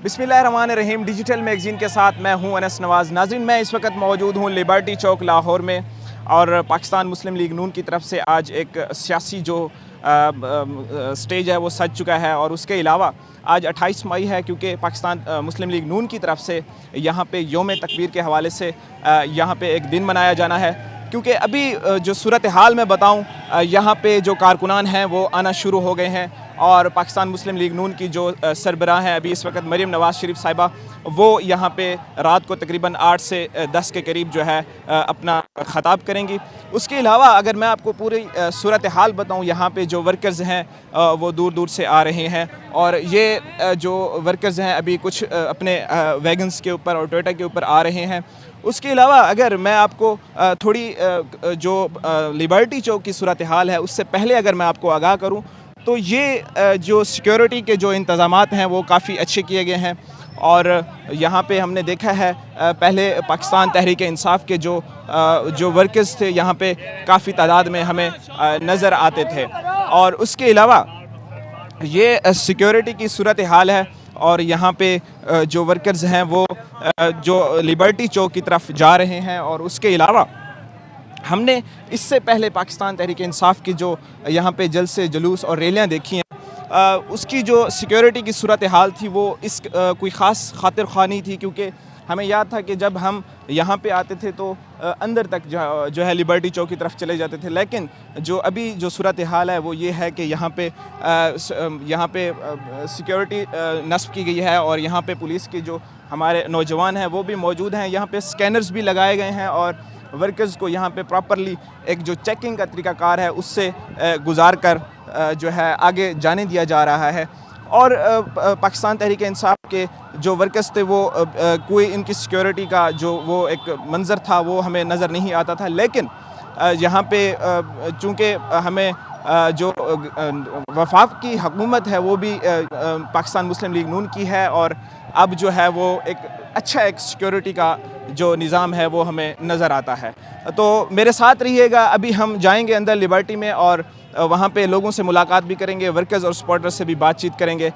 बिस्मिल्लाहिर्रहमानिर्रहीम। Digital magazine के साथ मैं हूं अनस नवाज़। नाज़रीन, मैं इस वक्त मौजूद हूं लिबर्टी चौक लाहौर में और पाकिस्तान मुस्लिम लीग नून की तरफ से आज एक सियासी जो स्टेज है वो सज चुका है। और उसके अलावा आज 28 मई है, क्योंकि पाकिस्तान मुस्लिम लीग नून की तरफ से यहाँ पे यौम तकबीर के हवाले से यहाँ पे एक दिन मनाया जाना है। क्योंकि अभी जो सूरत हाल मैं बताऊँ, यहाँ पे जो कारकुनान हैं वो आना शुरू हो गए हैं और पाकिस्तान मुस्लिम लीग नून की जो सरबराह हैं अभी इस वक्त मरीम नवाज़ शरीफ साहिबा, वो यहाँ पे रात को तकरीबन 8 से 10 के करीब जो है अपना ख़ताब करेंगी। उसके अलावा अगर मैं आपको पूरी सूरत हाल बताऊँ, यहाँ पे जो वर्कर्स हैं वो दूर दूर से आ रहे हैं और ये जो वर्कर्स हैं अभी कुछ अपने वैगन्स के ऊपर और टोयोटा के ऊपर आ रहे हैं। उसके अलावा अगर मैं आपको थोड़ी जो लिबर्टी चौक की सूरत हाल है उससे पहले अगर मैं आपको आगाह करूँ, तो ये जो सिक्योरिटी के जो इंतज़ामात हैं वो काफ़ी अच्छे किए गए हैं। और यहाँ पे हमने देखा है पहले पाकिस्तान तहरीक इंसाफ के जो वर्कर्स थे यहाँ पे काफ़ी तादाद में हमें नज़र आते थे। और उसके अलावा ये सिक्योरिटी की सूरत हाल है और यहाँ पे जो वर्कर्स हैं वो जो लिबर्टी चौक की तरफ जा रहे हैं। और उसके अलावा हमने इससे पहले पाकिस्तान तहरीक इंसाफ की जो यहाँ पे जलसे जुलूस और रैलियाँ देखी हैं, उसकी जो सिक्योरिटी की सूरत हाल थी वो कोई ख़ास खातिर ख़्वाह नहीं थी। क्योंकि हमें याद था कि जब हम यहाँ पे आते थे तो अंदर तक जो है लिबर्टी चौक की तरफ चले जाते थे। लेकिन जो अभी जो सूरत हाल है वो ये है कि यहाँ पे सिक्योरिटी नस्ब की गई है और यहाँ पे पुलिस के जो हमारे नौजवान हैं वो भी मौजूद हैं। यहाँ पे स्कैनर्स भी लगाए गए हैं और वर्कर्स को यहाँ पे प्रॉपरली एक जो चेकिंग का तरीक़ाकार है उससे गुजार कर जो है आगे जाने दिया जा रहा है। और पाकिस्तान तहरीक इंसाफ के जो वर्कर्स थे वो कोई इनकी सिक्योरिटी का जो वो एक मंज़र था वो हमें नज़र नहीं आता था। लेकिन यहाँ पे चूँकि हमें जो वफाक की हुकूमत है वो भी पाकिस्तान मुस्लिम लीग नून की है और अब जो है वो एक सिक्योरिटी का जो निज़ाम है वो हमें नज़र आता है। तो मेरे साथ रहिएगा, अभी हम जाएंगे अंदर लिबर्टी में और वहाँ पे लोगों से मुलाकात भी करेंगे, वर्कर्स और सपोर्टर्स से भी बातचीत करेंगे।